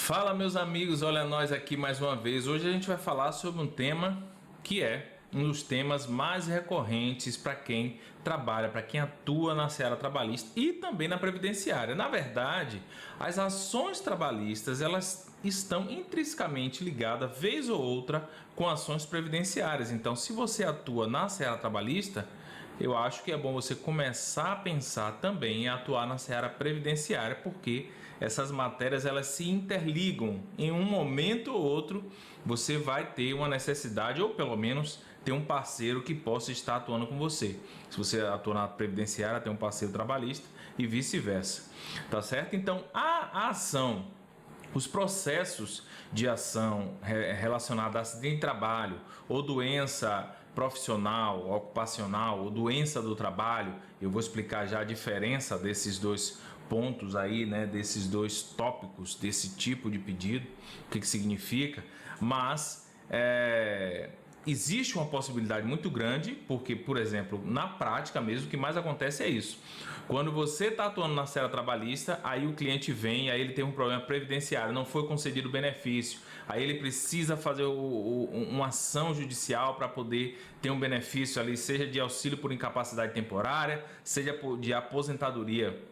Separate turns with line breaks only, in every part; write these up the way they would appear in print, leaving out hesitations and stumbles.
Fala, meus amigos, olha nós aqui mais uma vez. Hoje a gente vai falar sobre um tema que é um dos temas mais recorrentes para quem trabalha, para quem atua na seara trabalhista e também na previdenciária. Na verdade, as ações trabalhistas, elas estão intrinsecamente ligadas, vez ou outra, com ações previdenciárias. Então, se você atua na seara trabalhista, eu acho que é bom você começar a pensar também em atuar na seara previdenciária, porque essas matérias elas se interligam. Em um momento ou outro, você vai ter uma necessidade, ou pelo menos ter um parceiro que possa estar atuando com você. Se você atua na previdenciária, tem um parceiro trabalhista e vice-versa. Tá certo? Então, a ação, os processos de ação relacionados a acidente de trabalho ou doença profissional, ocupacional ou doença do trabalho, eu vou explicar já a diferença desses dois pontos aí, né, desses dois tópicos, desse tipo de pedido, o que significa, mas existe uma possibilidade muito grande, porque, por exemplo, na prática mesmo, o que mais acontece é isso. Quando você está atuando na seara trabalhista, aí o cliente vem, aí ele tem um problema previdenciário, não foi concedido o benefício, aí ele precisa fazer uma ação judicial para poder ter um benefício ali, seja de auxílio por incapacidade temporária, seja de aposentadoria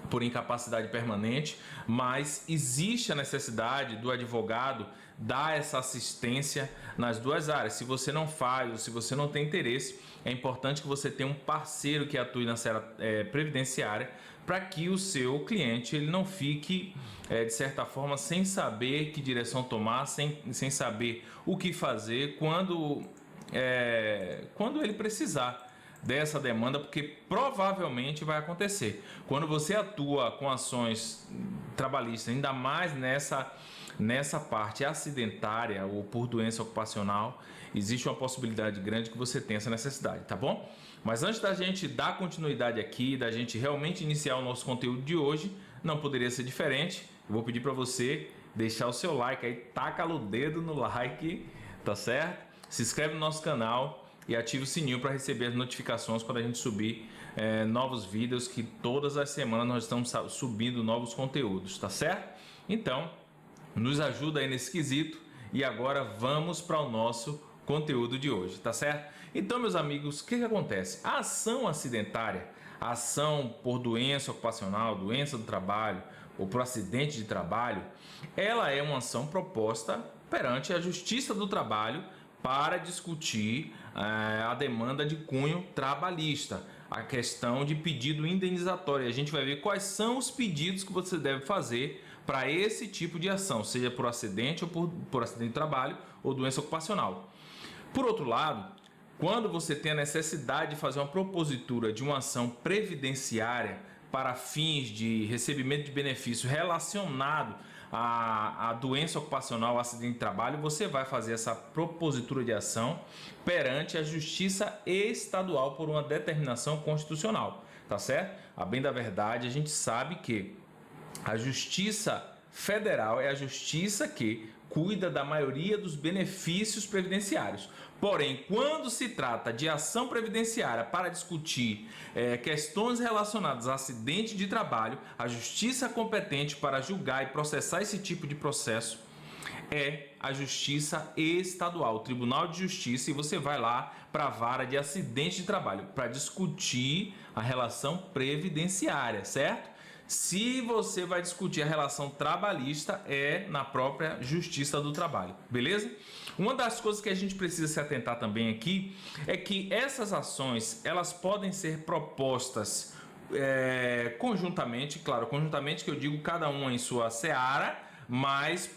por incapacidade permanente, mas existe a necessidade do advogado dar essa assistência nas duas áreas. Se você não faz ou se você não tem interesse, é importante que você tenha um parceiro que atue na seara previdenciária, para que o seu cliente ele não fique, de certa forma, sem saber que direção tomar, sem saber o que fazer quando ele precisar dessa demanda, porque provavelmente vai acontecer. Quando você atua com ações trabalhistas, ainda mais nessa parte acidentária ou por doença ocupacional, existe uma possibilidade grande que você tenha essa necessidade, tá bom? Mas antes da gente dar continuidade aqui, da gente realmente iniciar o nosso conteúdo de hoje, não poderia ser diferente. Eu vou pedir para você deixar o seu like aí, taca o dedo no like, tá certo? Se inscreve no nosso canal e ative o sininho para receber as notificações quando a gente subir novos vídeos, que todas as semanas nós estamos subindo novos conteúdos, tá certo? Então, nos ajuda aí nesse quesito e agora vamos para o nosso conteúdo de hoje, tá certo? Então, meus amigos, o que acontece? A ação acidentária, a ação por doença ocupacional, doença do trabalho ou por acidente de trabalho, ela é uma ação proposta perante a Justiça do Trabalho para discutir a demanda de cunho trabalhista, a questão de pedido indenizatório. A gente vai ver quais são os pedidos que você deve fazer para esse tipo de ação, seja por acidente ou por acidente de trabalho ou doença ocupacional. Por outro lado, quando você tem a necessidade de fazer uma propositura de uma ação previdenciária para fins de recebimento de benefício relacionado à doença ocupacional, ao acidente de trabalho, você vai fazer essa propositura de ação perante a Justiça Estadual por uma determinação constitucional, tá certo? A bem da verdade, a gente sabe que a Justiça Federal é a justiça que cuida da maioria dos benefícios previdenciários. Porém, quando se trata de ação previdenciária para discutir questões relacionadas a acidente de trabalho, a justiça competente para julgar e processar esse tipo de processo é a Justiça Estadual, o Tribunal de Justiça, e você vai lá para a vara de acidente de trabalho para discutir a relação previdenciária, certo? Se você vai discutir a relação trabalhista, é na própria Justiça do Trabalho, beleza? Uma das coisas que a gente precisa se atentar também aqui é que essas ações, elas podem ser propostas conjuntamente, claro, conjuntamente que eu digo cada uma em sua seara, mas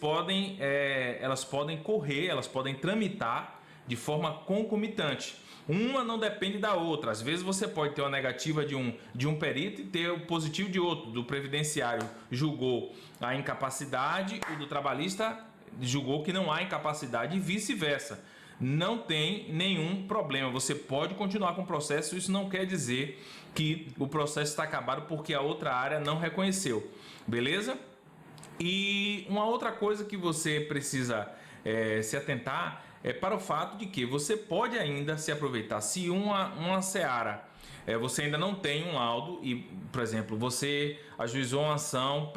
elas podem correr, elas podem tramitar de forma concomitante. Uma não depende da outra. Às vezes você pode ter uma negativa de um perito e ter o positivo de outro. Do previdenciário julgou a incapacidade, o do trabalhista julgou que não há incapacidade e vice-versa. Não tem nenhum problema. Você pode continuar com o processo. Isso não quer dizer que o processo está acabado porque a outra área não reconheceu. Beleza? E uma outra coisa que você precisa se atentar é para o fato de que você pode ainda se aproveitar. Se uma seara você ainda não tem um laudo e, por exemplo, você ajuizou uma ação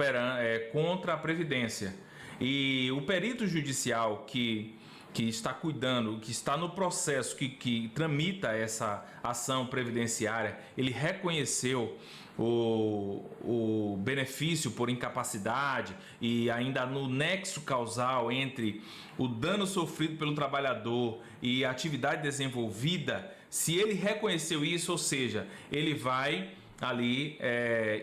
contra a Previdência e o perito judicial que está cuidando, que está no processo, que tramita essa ação previdenciária, ele reconheceu o benefício por incapacidade e ainda no nexo causal entre o dano sofrido pelo trabalhador e a atividade desenvolvida, se ele reconheceu isso, ou seja, ele vai ali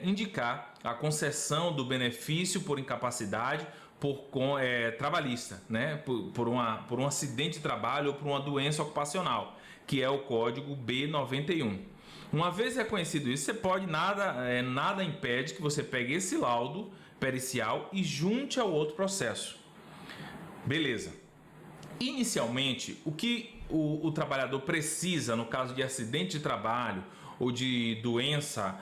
indicar a concessão do benefício por incapacidade trabalhista, né? por um acidente de trabalho ou por uma doença ocupacional, que é o código B91. Uma vez reconhecido isso, você pode, nada impede que você pegue esse laudo pericial e junte ao outro processo. Beleza. Inicialmente, o que o trabalhador precisa no caso de acidente de trabalho ou de doença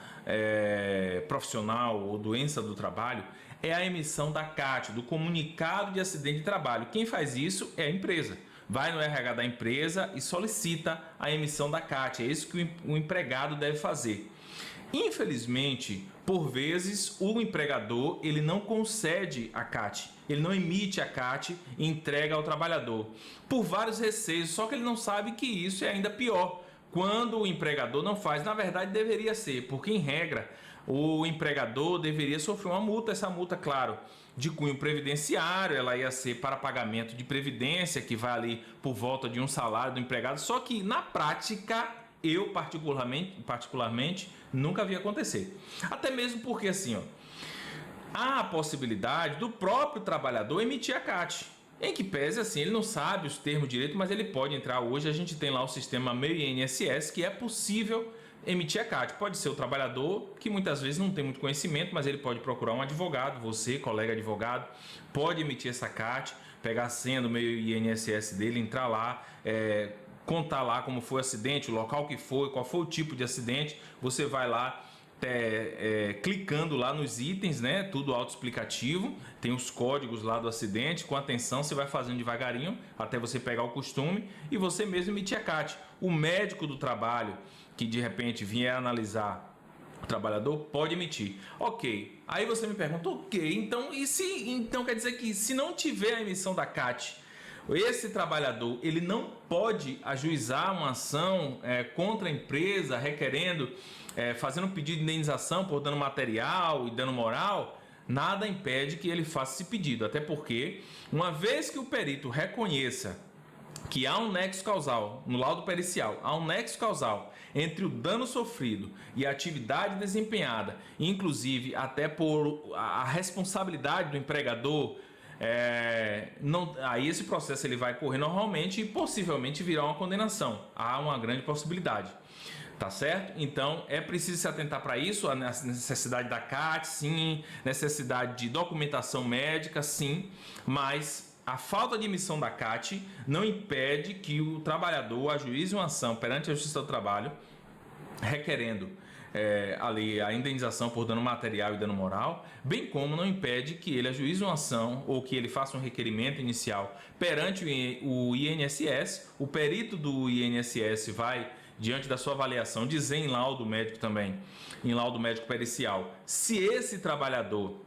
profissional ou doença do trabalho é a emissão da CAT, do comunicado de acidente de trabalho. Quem faz isso é a empresa. Vai no RH da empresa e solicita a emissão da CAT. É isso que o empregado deve fazer. Infelizmente, por vezes, o empregador ele não concede a CAT, ele não emite a CAT e entrega ao trabalhador, por vários receios, só que ele não sabe que isso é ainda pior. Quando o empregador não faz, na verdade deveria ser, porque em regra, o empregador deveria sofrer uma multa, essa multa, claro, de cunho previdenciário, ela ia ser para pagamento de previdência, que vai ali por volta de um salário do empregado, só que na prática, eu particularmente nunca vi acontecer. Até mesmo porque assim, há a possibilidade do próprio trabalhador emitir a CAT, em que pese assim, ele não sabe os termos direito, mas ele pode entrar. Hoje a gente tem lá o sistema Meu INSS, que é possível emitir a CAT. Pode ser o trabalhador, que muitas vezes não tem muito conhecimento, mas ele pode procurar um advogado, você, colega advogado, pode emitir essa CAT, pegar a senha do Meu INSS dele, entrar lá, contar lá como foi o acidente, o local que foi, qual foi o tipo de acidente. Você vai lá clicando lá nos itens, né? Tudo autoexplicativo, tem os códigos lá do acidente, com atenção você vai fazendo devagarinho até você pegar o costume e você mesmo emitir a CAT. O médico do trabalho que de repente vier analisar o trabalhador pode emitir. Ok, aí você me pergunta, ok, então quer dizer que se não tiver a emissão da CAT, esse trabalhador ele não pode ajuizar uma ação contra a empresa requerendo, fazendo um pedido de indenização por dano material e dano moral? Nada impede que ele faça esse pedido, até porque uma vez que o perito reconheça que há um nexo causal, no laudo pericial, há um nexo causal entre o dano sofrido e a atividade desempenhada, inclusive até por a responsabilidade do empregador, aí esse processo ele vai correr normalmente e possivelmente virar uma condenação. Há uma grande possibilidade. Tá certo? Então é preciso se atentar para isso, a necessidade da CAT, sim, necessidade de documentação médica, sim, mas a falta de emissão da CAT não impede que o trabalhador ajuize uma ação perante a Justiça do Trabalho requerendo ali a indenização por dano material e dano moral, bem como não impede que ele ajuize uma ação ou que ele faça um requerimento inicial perante o INSS. O perito do INSS vai, diante da sua avaliação, dizer em laudo médico também, em laudo médico pericial, se esse trabalhador,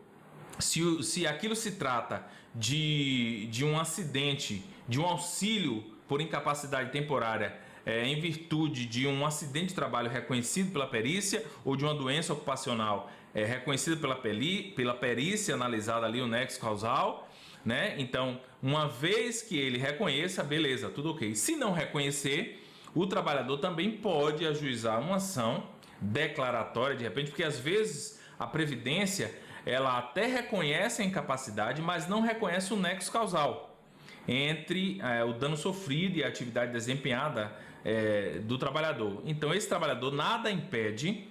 se aquilo se trata de um acidente, de um auxílio por incapacidade temporária, em virtude de um acidente de trabalho reconhecido pela perícia ou de uma doença ocupacional reconhecida pela perícia analisada ali, o nexo causal, né? Então, uma vez que ele reconheça, beleza, tudo ok. Se não reconhecer, o trabalhador também pode ajuizar uma ação declaratória de repente, porque às vezes a Previdência ela até reconhece a incapacidade, mas não reconhece o nexo causal entre o dano sofrido e a atividade desempenhada do trabalhador. Então esse trabalhador, nada impede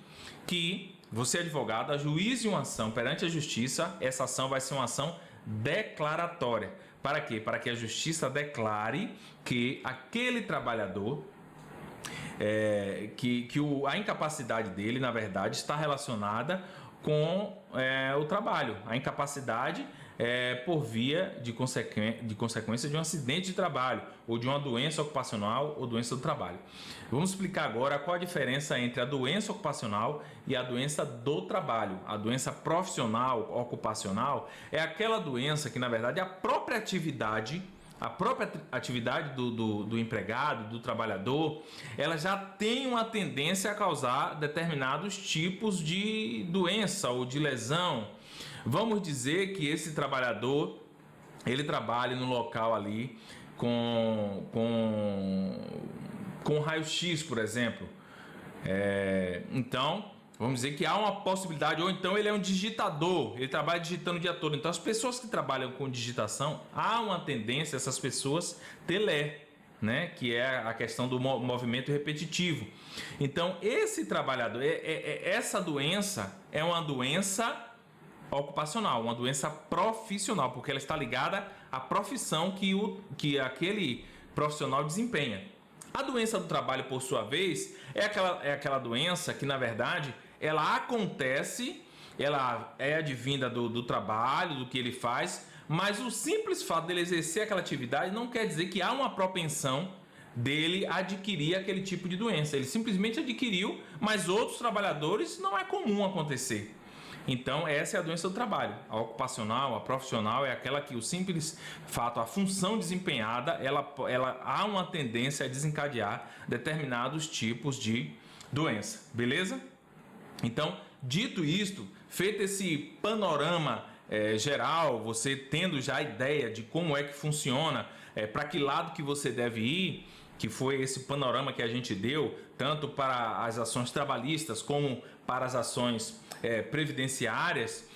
que você, advogado, ajuize uma ação perante a Justiça. Essa ação vai ser uma ação declaratória. Para quê? Para que a Justiça declare que aquele trabalhador, a incapacidade dele, na verdade, está relacionada com o trabalho. A incapacidade por via de consequência de um acidente de trabalho ou de uma doença ocupacional ou doença do trabalho. Vamos explicar agora qual a diferença entre a doença ocupacional e a doença do trabalho. A doença profissional ocupacional é aquela doença que, na verdade, a própria atividade do empregado, do trabalhador, ela já tem uma tendência a causar determinados tipos de doença ou de lesão. Vamos dizer que esse trabalhador, ele trabalha no local ali com raio-x, por exemplo. Então, vamos dizer que há uma possibilidade, ou então ele é um digitador, ele trabalha digitando o dia todo. Então, as pessoas que trabalham com digitação, há uma tendência essas pessoas ter LE, né? Que é a questão do movimento repetitivo. Então, esse trabalhador, essa doença é uma doença ocupacional, uma doença profissional, porque ela está ligada à profissão que aquele profissional desempenha. A doença do trabalho, por sua vez, é aquela doença que, na verdade, ela acontece, ela é advinda do trabalho, do que ele faz, mas o simples fato dele exercer aquela atividade não quer dizer que há uma propensão dele adquirir aquele tipo de doença. Ele simplesmente adquiriu, mas outros trabalhadores não é comum acontecer. Então, essa é a doença do trabalho. A ocupacional, a profissional é aquela que o simples fato, a função desempenhada, ela há uma tendência a desencadear determinados tipos de doença. Beleza? Então, dito isto, feito esse panorama geral, você tendo já a ideia de como é que funciona, para que lado que você deve ir, que foi esse panorama que a gente deu, tanto para as ações trabalhistas como para as ações previdenciárias,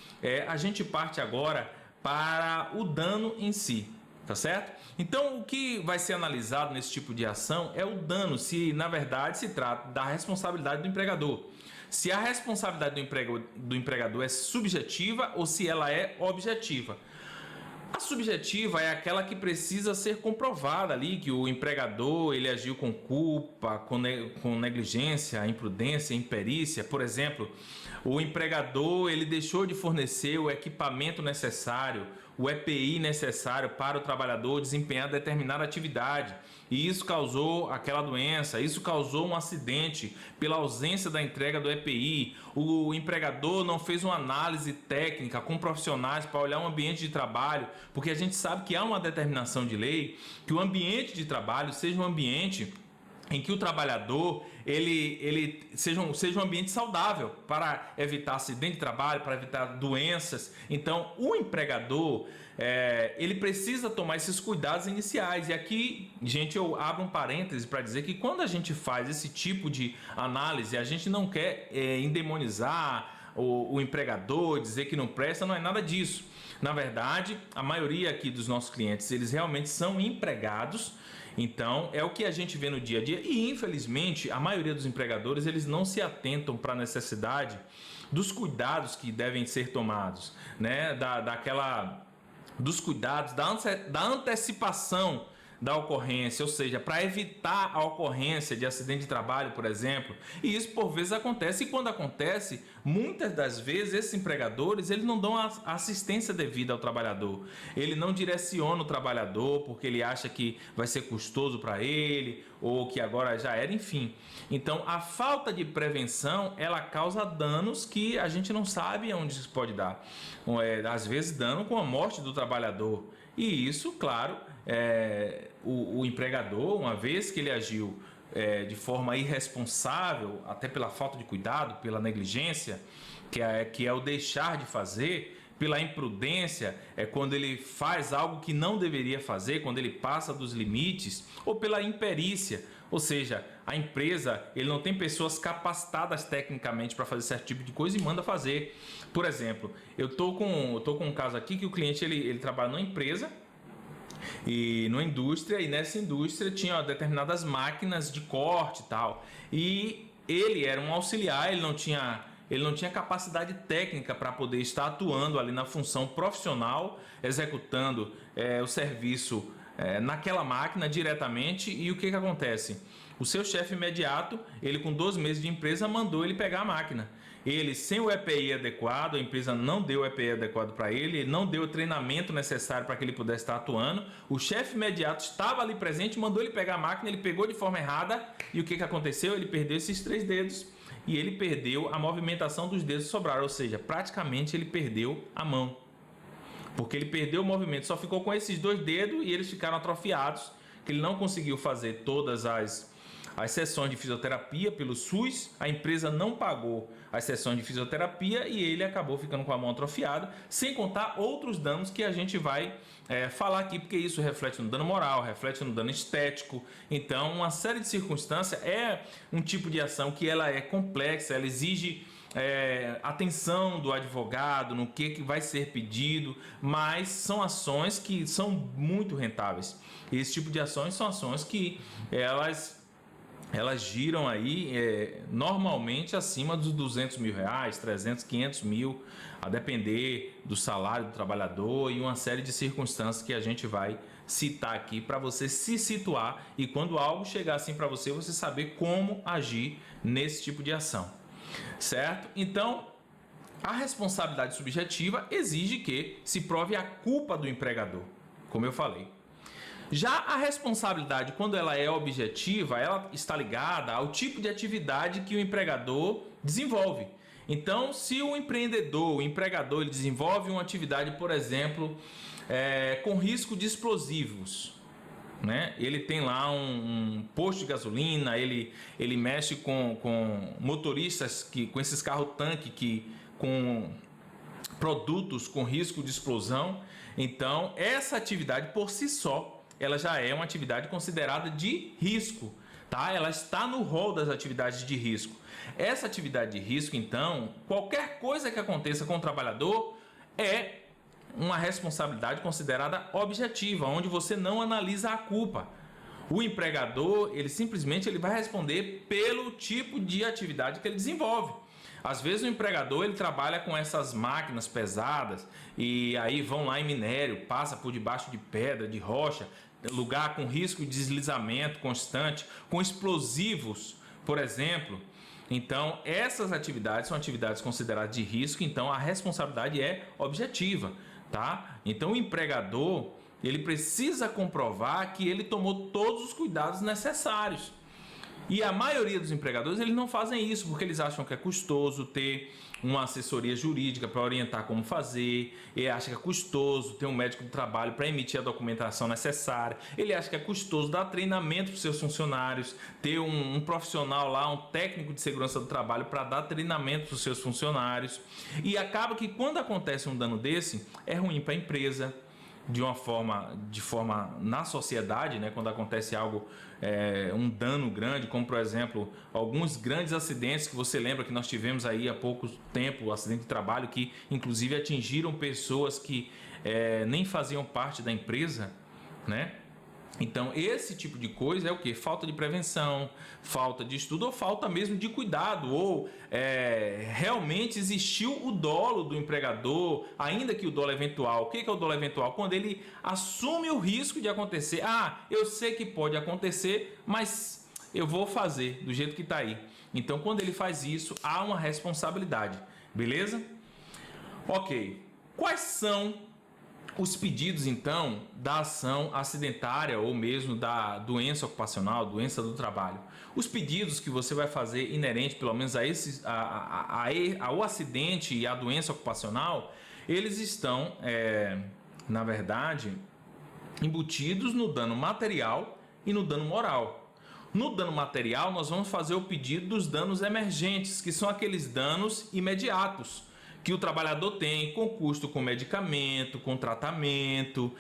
a gente parte agora para o dano em si, tá certo? Então, o que vai ser analisado nesse tipo de ação é o dano, se na verdade se trata da responsabilidade do empregador. Se a responsabilidade do empregador é subjetiva ou se ela é objetiva. A subjetiva é aquela que precisa ser comprovada ali, que o empregador ele agiu com culpa, com negligência, imprudência, imperícia. Por exemplo, o empregador ele deixou de fornecer o equipamento necessário, o EPI necessário para o trabalhador desempenhar determinada atividade. E isso causou aquela doença, isso causou um acidente pela ausência da entrega do EPI. O empregador não fez uma análise técnica com profissionais para olhar o ambiente de trabalho, porque a gente sabe que há uma determinação de lei que o ambiente de trabalho seja um ambiente em que o trabalhador ele seja um ambiente saudável para evitar acidente de trabalho, para evitar doenças. Então, o empregador ele precisa tomar esses cuidados iniciais. E aqui, gente, eu abro um parêntese para dizer que quando a gente faz esse tipo de análise, a gente não quer endemonizar o empregador, dizer que não presta, não é nada disso. Na verdade, a maioria aqui dos nossos clientes, eles realmente são empregados. Então, é o que a gente vê no dia a dia e, infelizmente, a maioria dos empregadores, eles não se atentam para a necessidade dos cuidados que devem ser tomados, né? Dos cuidados, da antecipação da ocorrência, ou seja, para evitar a ocorrência de acidente de trabalho, por exemplo. E isso por vezes acontece, e quando acontece, muitas das vezes esses empregadores eles não dão a assistência devida ao trabalhador. Ele não direciona o trabalhador porque ele acha que vai ser custoso para ele ou que agora já era, enfim. Então, a falta de prevenção, ela causa danos que a gente não sabe onde isso pode dar. Às vezes, dano com a morte do trabalhador. E isso, claro, o empregador, uma vez que ele agiu de forma irresponsável, até pela falta de cuidado, pela negligência, que é o deixar de fazer, pela imprudência, quando ele faz algo que não deveria fazer, quando ele passa dos limites, ou pela imperícia, ou seja, a empresa ele não tem pessoas capacitadas tecnicamente para fazer certo tipo de coisa e manda fazer. Por exemplo, eu tô com um caso aqui que o cliente ele trabalha numa empresa e numa indústria, e nessa indústria tinha determinadas máquinas de corte e tal, e ele era um auxiliar, ele não tinha capacidade técnica para poder estar atuando ali na função profissional, executando o serviço naquela máquina diretamente. E o que acontece? O seu chefe imediato, ele com 2 meses de empresa, mandou ele pegar a máquina. ele sem o EPI adequado, a empresa não deu o EPI adequado para ele não deu o treinamento necessário para que ele pudesse estar atuando. O chefe imediato estava ali presente, mandou ele pegar a máquina, ele pegou de forma errada e o que aconteceu? Ele perdeu esses 3 dedos e ele perdeu a movimentação dos dedos que sobraram, ou seja, praticamente ele perdeu a mão. Porque ele perdeu o movimento, só ficou com esses 2 dedos e eles ficaram atrofiados, que ele não conseguiu fazer todas as sessões de fisioterapia pelo SUS, a empresa não pagou as sessões de fisioterapia e ele acabou ficando com a mão atrofiada, sem contar outros danos que a gente vai falar aqui, porque isso reflete no dano moral, reflete no dano estético. Então, uma série de circunstâncias é um tipo de ação que ela é complexa, ela exige atenção do advogado no que vai ser pedido, mas são ações que são muito rentáveis. Esse tipo de ações são ações que elas giram aí normalmente acima dos 200 mil reais, 300, 500 mil, a depender do salário do trabalhador e uma série de circunstâncias que a gente vai citar aqui para você se situar e quando algo chegar assim para você, você saber como agir nesse tipo de ação, certo? Então, a responsabilidade subjetiva exige que se prove a culpa do empregador, como eu falei. Já a responsabilidade, quando ela é objetiva, ela está ligada ao tipo de atividade que o empregador desenvolve. Então, se o empreendedor, o empregador, ele desenvolve uma atividade, por exemplo, com risco de explosivos, né? Ele tem lá um posto de gasolina, ele mexe com motoristas com esses carros-tanque com produtos com risco de explosão. Então, essa atividade por si só, ela já é uma atividade considerada de risco, tá? Ela está no rol das atividades de risco. Essa atividade de risco, então, qualquer coisa que aconteça com o trabalhador é uma responsabilidade considerada objetiva, onde você não analisa a culpa. O empregador, ele simplesmente vai responder pelo tipo de atividade que ele desenvolve. Às vezes o empregador ele trabalha com essas máquinas pesadas e aí vão lá em minério, passa por debaixo de pedra, de rocha, lugar com risco de deslizamento constante, com explosivos, por exemplo. Então, essas atividades são atividades consideradas de risco, então a responsabilidade é objetiva, tá? Então, o empregador, ele precisa comprovar que ele tomou todos os cuidados necessários. E a maioria dos empregadores eles não fazem isso porque eles acham que é custoso ter uma assessoria jurídica para orientar como fazer, ele acha que é custoso ter um médico do trabalho para emitir a documentação necessária, ele acha que é custoso dar treinamento para os seus funcionários, ter um profissional lá, um técnico de segurança do trabalho para dar treinamento para os seus funcionários. E acaba que quando acontece um dano desse, é ruim para a empresa, de forma na sociedade, né? Quando acontece algo, um dano grande, como por exemplo, alguns grandes acidentes que você lembra que nós tivemos aí há pouco tempo, acidente de trabalho que inclusive atingiram pessoas que nem faziam parte da empresa, né? Então, esse tipo de coisa é o que? Falta de prevenção, falta de estudo ou falta mesmo de cuidado, ou realmente existiu o dolo do empregador, ainda que o dolo eventual. O que é o dolo eventual? Quando ele assume o risco de acontecer. Ah, eu sei que pode acontecer, mas eu vou fazer do jeito que está aí. Então, quando ele faz isso, há uma responsabilidade, beleza? Ok, quais são os pedidos, então, da ação acidentária ou mesmo da doença ocupacional, doença do trabalho? Os pedidos que você vai fazer inerente, pelo menos ao acidente e à doença ocupacional, eles estão, na verdade, embutidos no dano material e no dano moral. No dano material, nós vamos fazer o pedido dos danos emergentes, que são aqueles danos imediatos que o trabalhador tem com custo com medicamento, com tratamento,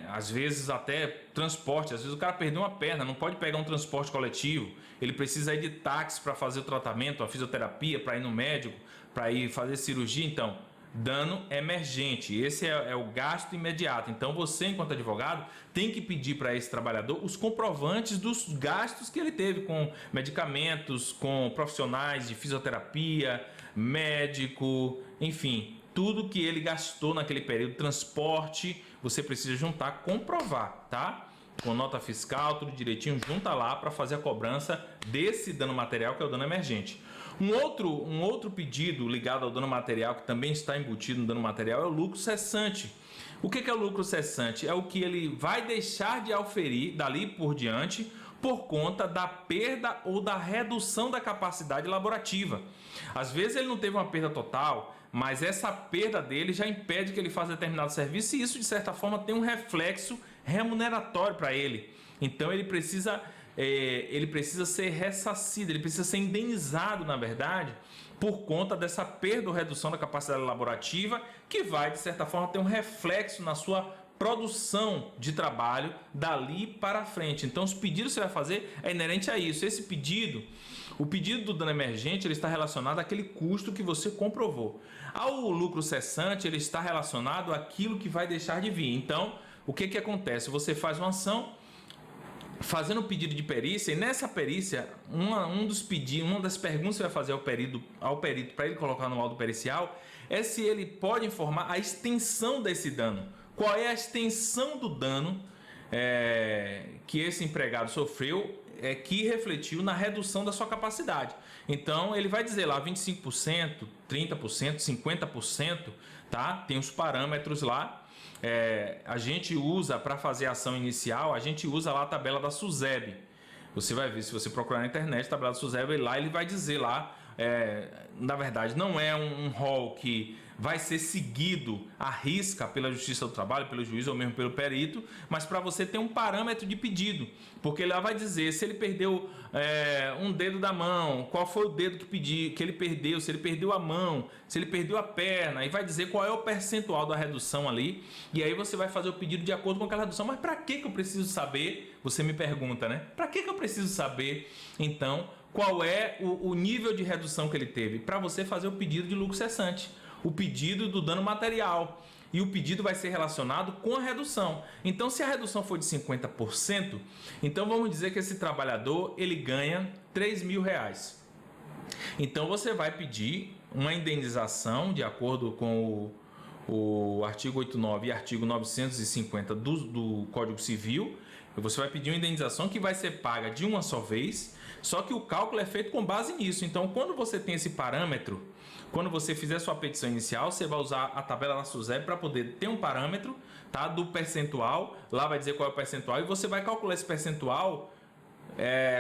às vezes até transporte. Às vezes o cara perdeu uma perna, não pode pegar um transporte coletivo, ele precisa ir de táxi para fazer o tratamento, a fisioterapia, para ir no médico, para ir fazer cirurgia. Então, dano emergente, esse é o gasto imediato. Então você, enquanto advogado, tem que pedir para esse trabalhador os comprovantes dos gastos que ele teve com medicamentos, com profissionais de fisioterapia, médico, enfim, tudo que ele gastou naquele período, transporte, você precisa juntar, comprovar, tá? Com nota fiscal, tudo direitinho, junta lá para fazer a cobrança desse dano material que é o dano emergente. Um outro pedido ligado ao dano material, que também está embutido no dano material, é o lucro cessante. O que é o lucro cessante? É o que ele vai deixar de auferir dali por diante por conta da perda ou da redução da capacidade laborativa. Às vezes ele não teve uma perda total, mas essa perda dele já impede que ele faça determinado serviço, e isso de certa forma tem um reflexo remuneratório para ele. Então ele precisa ser ressarcido, ele precisa ser indenizado, na verdade, por conta dessa perda ou redução da capacidade laborativa, que vai de certa forma ter um reflexo na sua produção de trabalho dali para frente. Então os pedidos que você vai fazer é inerente a isso. Esse pedido, o pedido do dano emergente, ele está relacionado àquele custo que você comprovou. Ao lucro cessante, ele está relacionado àquilo que vai deixar de vir. Então o que acontece? Você faz uma ação fazendo o pedido de perícia, e nessa perícia, uma das perguntas que você vai fazer ao perito para ele colocar no laudo pericial é se ele pode informar a extensão desse dano. Qual é a extensão do dano que esse empregado sofreu, que refletiu na redução da sua capacidade. Então ele vai dizer lá 25%, 30%, 50%, tá? Tem os parâmetros lá. A gente usa para fazer a ação inicial, a gente usa lá a tabela da SUSEP. Você vai ver, se você procurar na internet, a tabela da SUSEP, lá ele vai dizer lá, na verdade não é um rol que vai ser seguido à risca pela Justiça do Trabalho, pelo juiz ou mesmo pelo perito, mas para você ter um parâmetro de pedido, porque lá vai dizer se ele perdeu um dedo da mão, qual foi o dedo que ele perdeu, se ele perdeu a mão, se ele perdeu a perna, e vai dizer qual é o percentual da redução ali, e aí você vai fazer o pedido de acordo com aquela redução. Mas para que eu preciso saber? Você me pergunta, né? Para que eu preciso saber, então, qual é o nível de redução que ele teve? Para você fazer o pedido de lucro cessante, o pedido do dano material, e o pedido vai ser relacionado com a redução. Então, se a redução for de 50%, então vamos dizer que esse trabalhador ele ganha R$3.000. Então você vai pedir uma indenização de acordo com o artigo 89 e artigo 950 do Código Civil. Você vai pedir uma indenização que vai ser paga de uma só vez, só que o cálculo é feito com base nisso. Então, quando você tem esse parâmetro, quando você fizer sua petição inicial, você vai usar a tabela da SUSEP para poder ter um parâmetro, tá, do percentual. Lá vai dizer qual é o percentual e você vai calcular esse percentual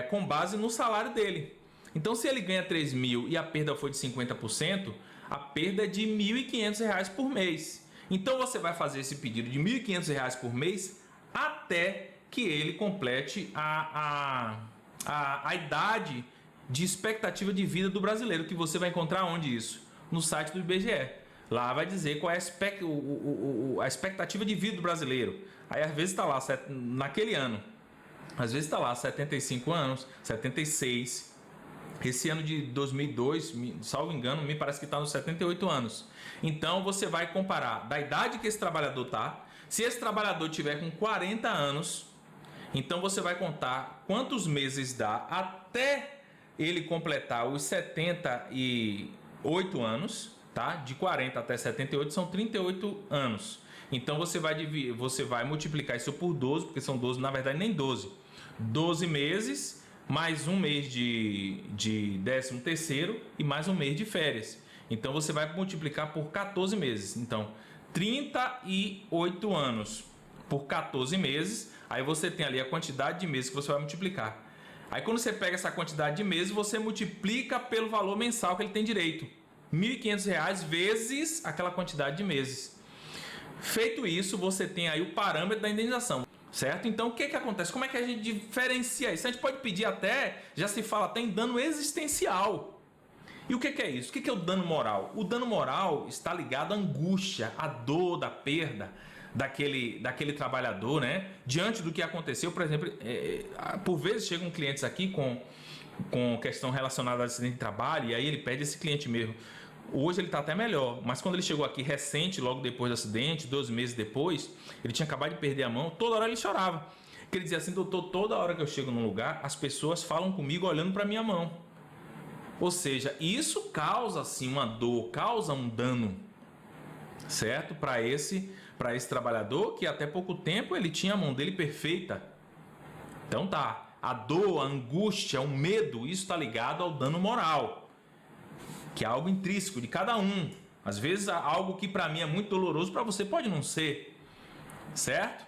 com base no salário dele. Então, se ele ganha 3.000 e a perda foi de 50%, a perda é de R$1.500 por mês. Então, você vai fazer esse pedido de R$1.500 por mês até que ele complete a idade de expectativa de vida do brasileiro, que você vai encontrar onde isso? No site do IBGE. Lá vai dizer qual é a expectativa de vida do brasileiro. Aí às vezes está lá naquele ano, às vezes está lá 75 anos, 76. Esse ano de 2002, salvo engano, me parece que está nos 78 anos. Então você vai comparar da idade que esse trabalhador está. Se esse trabalhador tiver com 40 anos, então você vai contar quantos meses dá até ele completar os 78 anos, tá? De 40 até 78 são 38 anos. Então você vai multiplicar isso por 12, porque são 12, na verdade nem 12. 12 meses, mais um mês de 13º e mais um mês de férias. Então você vai multiplicar por 14 meses. Então, 38 anos por 14 meses, aí você tem ali a quantidade de meses que você vai multiplicar. Aí quando você pega essa quantidade de meses, você multiplica pelo valor mensal que ele tem direito. R$1.500 vezes aquela quantidade de meses. Feito isso, você tem aí o parâmetro da indenização, certo? Então o que acontece? Como é que a gente diferencia isso? A gente pode pedir até, já se fala até em dano existencial. E o que é isso? O que é o dano moral? O dano moral está ligado à angústia, à dor da perda daquele trabalhador, né? Diante do que aconteceu. Por exemplo, por vezes chegam clientes aqui com questão relacionada a acidente de trabalho, e aí ele pede esse cliente mesmo. Hoje ele está até melhor, mas quando ele chegou aqui recente, logo depois do acidente, 12 meses depois, ele tinha acabado de perder a mão, toda hora ele chorava. Porque ele dizia assim: doutor, toda hora que eu chego num lugar, as pessoas falam comigo olhando para minha mão. Ou seja, isso causa assim uma dor, causa um dano, certo? Para esse trabalhador, que até pouco tempo ele tinha a mão dele perfeita. Então tá, a dor, a angústia, o medo, isso está ligado ao dano moral. que é algo intrínseco de cada um. Às vezes algo que para mim é muito doloroso, para você pode não ser, certo?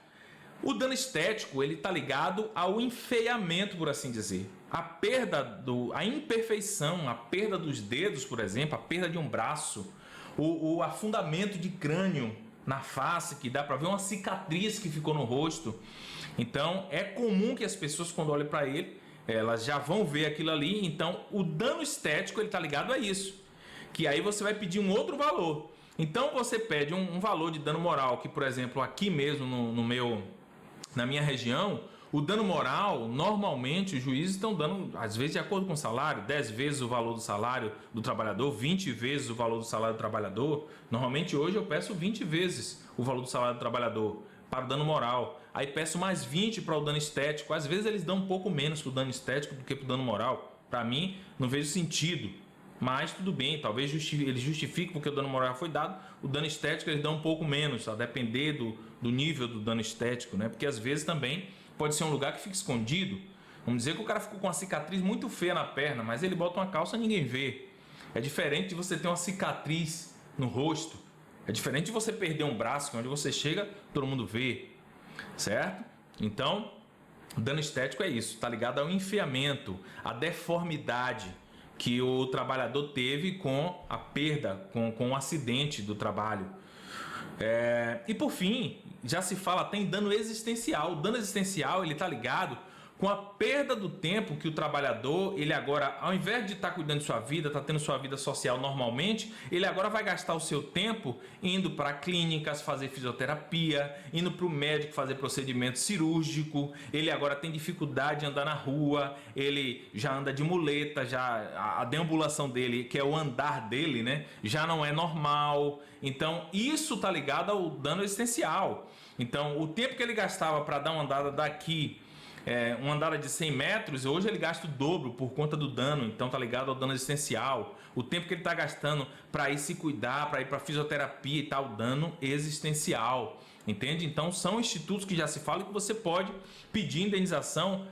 O dano estético, ele está ligado ao enfeiamento, por assim dizer. A perda, a imperfeição, a perda dos dedos, por exemplo, a perda de um braço, o afundamento de crânio na face, que dá para ver uma cicatriz que ficou no rosto. Então, é comum que as pessoas, quando olham para ele, elas já vão ver aquilo ali. Então, o dano estético, ele está ligado a isso. Que aí você vai pedir um outro valor. Então, você pede um valor de dano moral, que, por exemplo, aqui mesmo na minha região, o dano moral, normalmente, os juízes estão dando, às vezes, de acordo com o salário, 10 vezes o valor do salário do trabalhador, 20 vezes o valor do salário do trabalhador. Normalmente, hoje, eu peço 20 vezes o valor do salário do trabalhador para o dano moral. Aí peço mais 20 para o dano estético. Às vezes, eles dão um pouco menos para o dano estético do que para o dano moral. Para mim, não vejo sentido. Mas tudo bem, talvez eles justifiquem porque o dano moral foi dado, o dano estético eles dão um pouco menos, a depender do nível do dano estético, né? Porque às vezes também pode ser um lugar que fica escondido. Vamos dizer que o cara ficou com uma cicatriz muito feia na perna, mas ele bota uma calça e ninguém vê. É diferente de você ter uma cicatriz no rosto, é diferente de você perder um braço, que onde você chega, todo mundo vê, certo? Então, o dano estético é isso, está ligado ao enfeiamento, à deformidade que o trabalhador teve com a perda, com o acidente do trabalho. E por fim, já se fala até em dano existencial. O dano existencial ele está ligado com a perda do tempo que o trabalhador, ele agora, ao invés de estar cuidando de sua vida, está tendo sua vida social normalmente, ele agora vai gastar o seu tempo indo para clínicas, fazer fisioterapia, indo para o médico fazer procedimento cirúrgico, ele agora tem dificuldade de andar na rua, ele já anda de muleta, já a deambulação dele, que é o andar dele, né, já não é normal. Então, isso está ligado ao dano existencial. Então, o tempo que ele gastava para dar uma andada daqui, uma andada de 100 metros, hoje ele gasta o dobro por conta do dano, então tá ligado ao dano existencial. O tempo que ele está gastando para ir se cuidar, para ir para fisioterapia e tal, dano existencial, entende? Então são institutos que já se fala que você pode pedir indenização,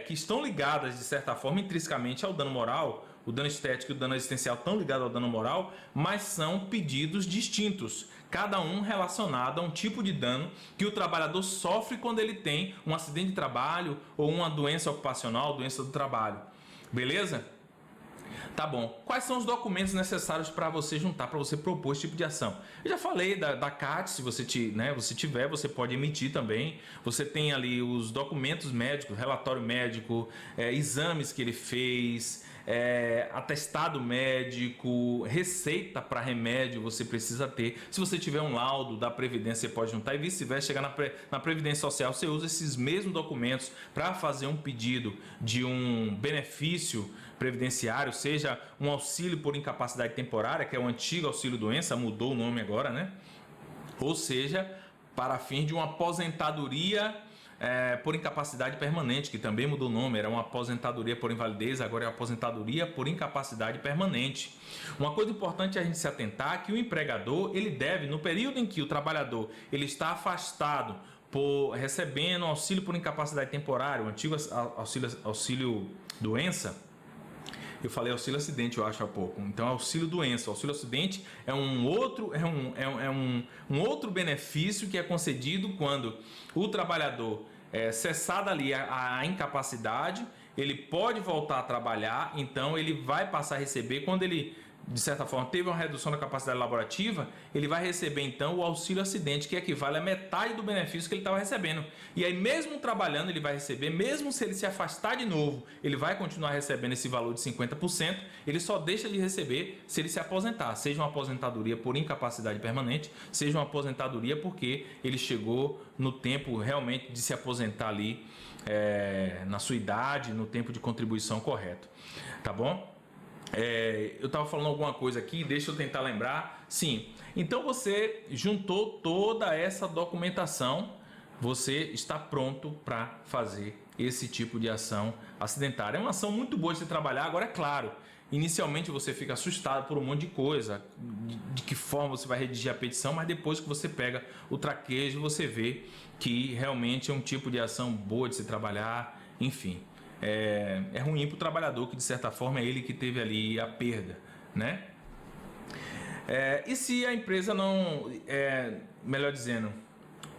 que estão ligadas de certa forma intrinsecamente ao dano moral. O dano estético e o dano existencial estão ligados ao dano moral, mas são pedidos distintos, cada um relacionado a um tipo de dano que o trabalhador sofre quando ele tem um acidente de trabalho ou uma doença ocupacional, doença do trabalho. Beleza? Tá bom. Quais são os documentos necessários para você juntar, para você propor esse tipo de ação? Eu já falei da CAT, se você tiver, você pode emitir também. Você tem ali os documentos médicos, relatório médico, exames que ele fez, atestado médico, receita para remédio você precisa ter. Se você tiver um laudo da Previdência, você pode juntar, e vice-versa. Chegar na Previdência Social, você usa esses mesmos documentos para fazer um pedido de um benefício previdenciário, seja um auxílio por incapacidade temporária, que é o antigo auxílio-doença, mudou o nome agora, né? Ou seja, para fim de uma aposentadoria por incapacidade permanente, que também mudou o nome, era uma aposentadoria por invalidez, agora é aposentadoria por incapacidade permanente. Uma coisa importante a gente se atentar é que o empregador, ele deve, no período em que o trabalhador ele está afastado recebendo auxílio por incapacidade temporária, o antigo auxílio-doença, eu falei auxílio acidente, eu acho, há pouco. Então, auxílio doença. O auxílio acidente é um outro benefício que é concedido quando o trabalhador cessada ali a incapacidade, ele pode voltar a trabalhar, então ele vai passar a receber quando ele, de certa forma, teve uma redução da capacidade laborativa, ele vai receber então o auxílio acidente, que equivale a metade do benefício que ele estava recebendo. E aí, mesmo trabalhando, ele vai receber, mesmo se ele se afastar de novo, ele vai continuar recebendo esse valor de 50%, ele só deixa de receber se ele se aposentar, seja uma aposentadoria por incapacidade permanente, seja uma aposentadoria porque ele chegou no tempo realmente de se aposentar ali, na sua idade, no tempo de contribuição correto. Tá bom? Eu estava falando alguma coisa aqui, deixa eu tentar lembrar. Sim, então você juntou toda essa documentação, você está pronto para fazer esse tipo de ação acidentária. É uma ação muito boa de você trabalhar. Agora, é claro, inicialmente você fica assustado por um monte de coisa, de que forma você vai redigir a petição, mas depois que você pega o traquejo, você vê que realmente é um tipo de ação boa de se trabalhar, enfim. É ruim para o trabalhador, que de certa forma é ele que teve ali a perda, né? E se a empresa não... melhor dizendo,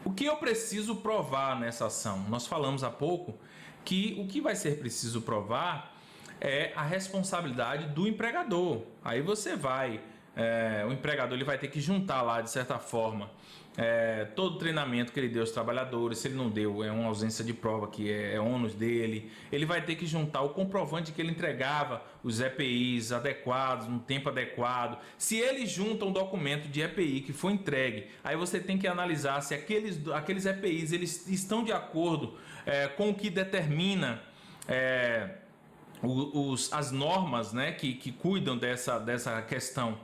o que eu preciso provar nessa ação? Nós falamos há pouco que o que vai ser preciso provar é a responsabilidade do empregador. Aí você vai... o empregador ele vai ter que juntar lá, de certa forma, todo o treinamento que ele deu aos trabalhadores. Se ele não deu, é uma ausência de prova que é ônus dele. Ele vai ter que juntar o comprovante de que ele entregava os EPIs adequados, no tempo adequado. Se ele junta um documento de EPI que foi entregue, aí você tem que analisar se aqueles EPIs eles estão de acordo com o que determina as normas, né, que cuidam dessa questão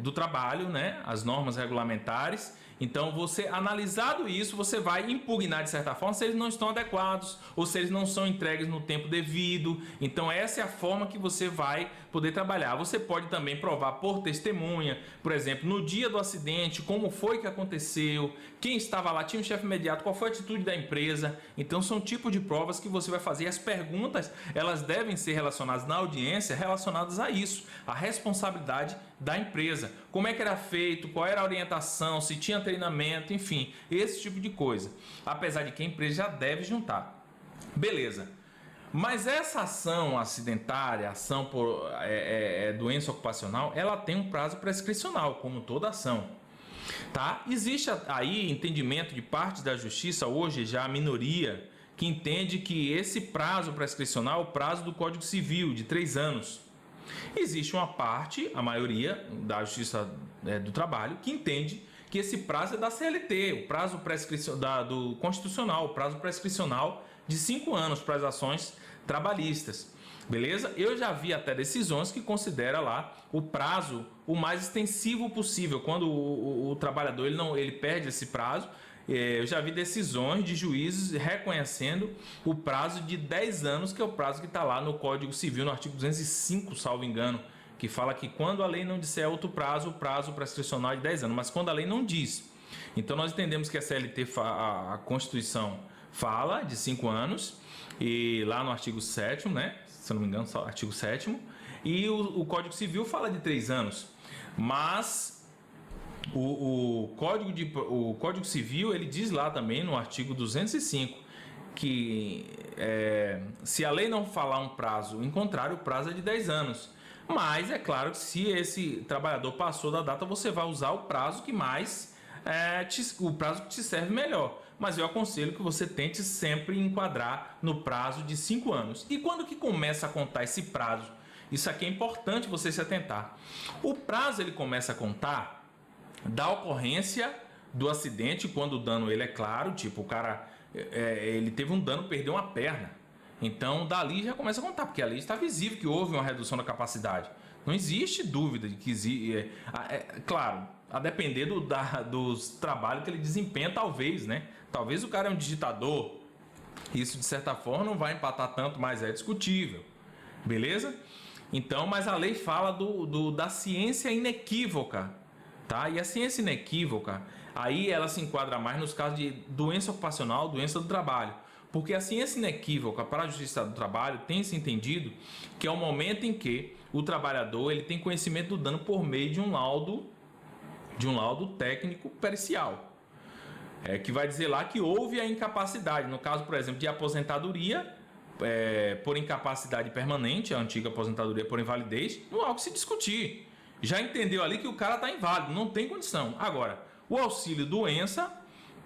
do trabalho, né, as normas regulamentares. Então, você analisado isso, você vai impugnar de certa forma se eles não estão adequados ou se eles não são entregues no tempo devido. Então, essa é a forma que você vai poder trabalhar. Você pode também provar por testemunha, por exemplo, no dia do acidente, como foi que aconteceu, quem estava lá, tinha um chefe imediato, qual foi a atitude da empresa. Então, são tipos de provas que você vai fazer. As perguntas, elas devem ser relacionadas na audiência, relacionadas a isso, a responsabilidade da empresa. Como é que era feito, qual era a orientação, se tinha treinamento, enfim, esse tipo de coisa. Apesar de que a empresa já deve juntar. Beleza. Mas essa ação acidentária, ação por doença ocupacional, ela tem um prazo prescricional, como toda ação. Tá? Existe aí entendimento de parte da justiça, hoje já a minoria, que entende que esse prazo prescricional é o prazo do Código Civil, de 3 anos. Existe uma parte, a maioria da Justiça do Trabalho, que entende que esse prazo é da CLT, o prazo do Constitucional, o prazo prescricional de 5 anos para as ações trabalhistas. Beleza? Eu já vi até decisões que considera lá o prazo o mais extensivo possível. Quando o trabalhador ele perde esse prazo, eu já vi decisões de juízes reconhecendo o prazo de 10 anos, que é o prazo que está lá no Código Civil, no artigo 205, salvo engano, que fala que quando a lei não disser outro prazo, o prazo prescricional é de 10 anos, mas quando a lei não diz. Então nós entendemos que a CLT, a Constituição, fala de 5 anos, e lá no artigo 7º, né? Se eu não me engano, só artigo 7º, e o Código Civil fala de 3 anos, mas o Código Civil ele diz lá também no artigo 205 que se a lei não falar um prazo em contrário, o prazo é de 10 anos. Mas é claro que se esse trabalhador passou da data, você vai usar o prazo que mais o prazo que te serve melhor. Mas eu aconselho que você tente sempre enquadrar no prazo de 5 anos. E quando que começa a contar esse prazo? Isso aqui é importante você se atentar. O prazo ele começa a contar da ocorrência do acidente, quando o dano ele é claro, tipo o cara ele teve um dano, perdeu uma perna. Então dali já começa a contar, porque ali está visível que houve uma redução da capacidade. Não existe dúvida de que claro, a depender dos trabalhos que ele desempenha, talvez, né? Talvez o cara é um digitador, isso de certa forma não vai empatar tanto, mas é discutível, beleza? Então, mas a lei fala da ciência inequívoca, tá? E a ciência inequívoca, aí ela se enquadra mais nos casos de doença ocupacional, doença do trabalho. Porque a ciência inequívoca para a Justiça do Trabalho tem se entendido que é o momento em que o trabalhador ele tem conhecimento do dano por meio de um laudo técnico pericial, que vai dizer lá que houve a incapacidade, no caso, por exemplo, de aposentadoria por incapacidade permanente, a antiga aposentadoria por invalidez, não há o que se discutir. Já entendeu ali que o cara está inválido, não tem condição. Agora, o auxílio doença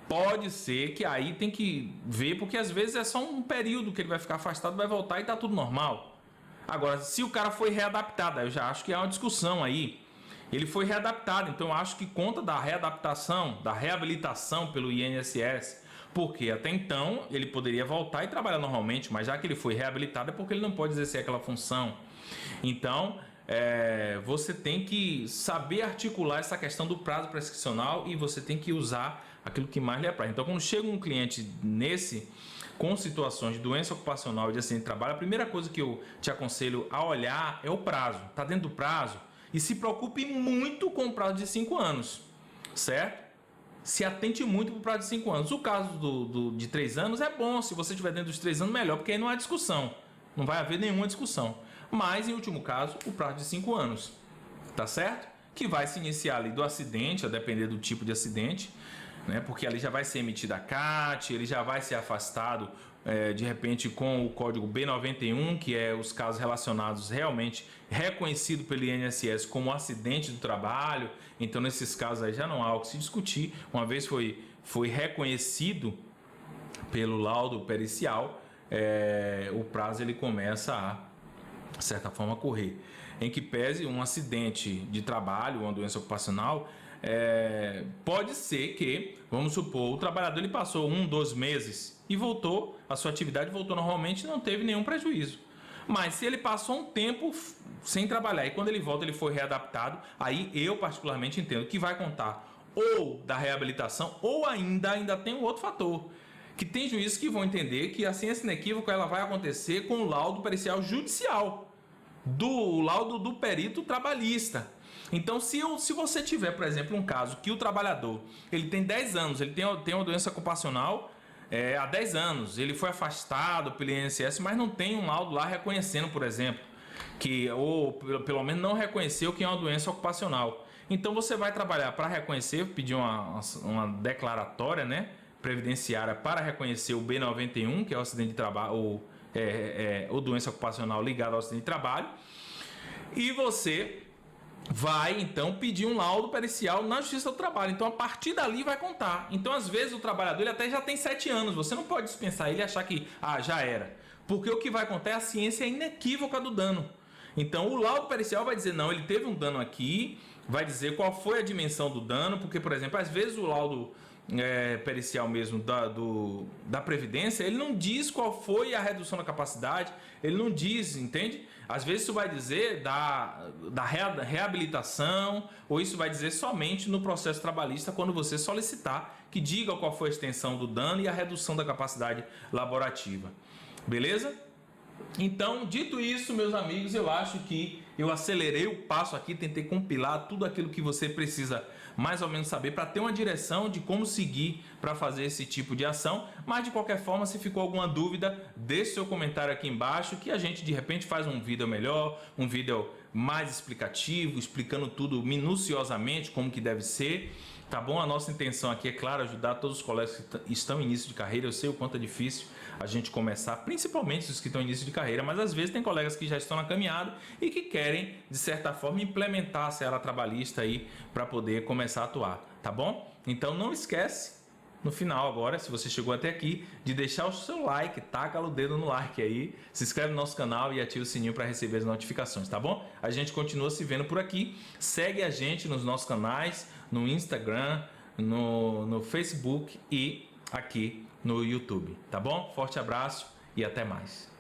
pode ser que aí tem que ver, porque às vezes é só um período que ele vai ficar afastado, vai voltar e está tudo normal. Agora, se o cara foi readaptado, eu já acho que há uma discussão aí. Ele foi readaptado, então eu acho que conta da readaptação, da reabilitação pelo INSS, porque até então ele poderia voltar e trabalhar normalmente, mas já que ele foi reabilitado é porque ele não pode exercer aquela função. Então, você tem que saber articular essa questão do prazo prescricional e você tem que usar aquilo que mais lhe apraz. Então, quando chega um cliente com situações de doença ocupacional e de acidente de trabalho, a primeira coisa que eu te aconselho a olhar é o prazo. Está dentro do prazo? E se preocupe muito com o prazo de 5 anos, certo? Se atente muito para o prazo de 5 anos. O caso de 3 anos é bom, se você estiver dentro dos 3 anos, melhor, porque aí não há discussão. Não vai haver nenhuma discussão. mas em último caso o prazo de 5 anos, tá certo? Que vai se iniciar ali do acidente, a depender do tipo de acidente, né? Porque ali já vai ser emitida a CAT, ele já vai ser afastado de repente com o código B91, que é os casos relacionados realmente reconhecido pelo INSS como acidente do trabalho. Então nesses casos aí já não há o que se discutir, uma vez foi reconhecido pelo laudo pericial, o prazo ele começa a, de certa forma, correr. Em que pese um acidente de trabalho, uma doença ocupacional, pode ser que, vamos supor, o trabalhador ele passou 1, 2 meses e voltou, a sua atividade voltou normalmente e não teve nenhum prejuízo. Mas se ele passou um tempo sem trabalhar e quando ele volta ele foi readaptado, aí eu particularmente entendo que vai contar ou da reabilitação ou ainda tem um outro fator, que tem juízes que vão entender que a ciência inequívoca ela vai acontecer com o laudo pericial judicial, do laudo do perito trabalhista. Então, se você tiver, por exemplo, um caso que o trabalhador ele tem 10 anos, ele tem uma doença ocupacional há 10 anos, ele foi afastado pelo INSS, mas não tem um laudo lá reconhecendo, por exemplo, ou pelo menos não reconheceu que é uma doença ocupacional. Então, você vai trabalhar para reconhecer, pedir uma declaratória, né, previdenciária para reconhecer o B91, que é o acidente de trabalho, ou doença ocupacional ligada ao acidente de trabalho, e você vai então pedir um laudo pericial na Justiça do Trabalho. Então a partir dali vai contar. Então às vezes o trabalhador ele até já tem 7 anos, você não pode dispensar ele e achar que já era, porque o que vai contar é a ciência inequívoca do dano. Então o laudo pericial vai dizer, não, ele teve um dano aqui, vai dizer qual foi a dimensão do dano, porque, por exemplo, às vezes o laudo pericial mesmo da Previdência, ele não diz qual foi a redução da capacidade, ele não diz, entende? Às vezes isso vai dizer da reabilitação, ou isso vai dizer somente no processo trabalhista, quando você solicitar que diga qual foi a extensão do dano e a redução da capacidade laborativa. Beleza? Então, dito isso, meus amigos, eu acho que eu acelerei o passo aqui, tentei compilar tudo aquilo que você precisa mais ou menos saber para ter uma direção de como seguir para fazer esse tipo de ação. Mas de qualquer forma, se ficou alguma dúvida, deixe seu comentário aqui embaixo que a gente de repente faz um vídeo melhor, um vídeo mais explicativo, explicando tudo minuciosamente como que deve ser. Tá bom? A nossa intenção aqui é, claro, ajudar todos os colegas que estão em início de carreira. Eu sei o quanto é difícil a gente começar, principalmente os que estão em início de carreira, mas às vezes tem colegas que já estão na caminhada e que querem, de certa forma, implementar a seara trabalhista aí para poder começar a atuar, tá bom? Então não esquece, no final agora, se você chegou até aqui, de deixar o seu like, taca o dedo no like aí, se inscreve no nosso canal e ativa o sininho para receber as notificações, tá bom? A gente continua se vendo por aqui, segue a gente nos nossos canais, no Instagram, no Facebook e aqui no YouTube, tá bom? Forte abraço e até mais.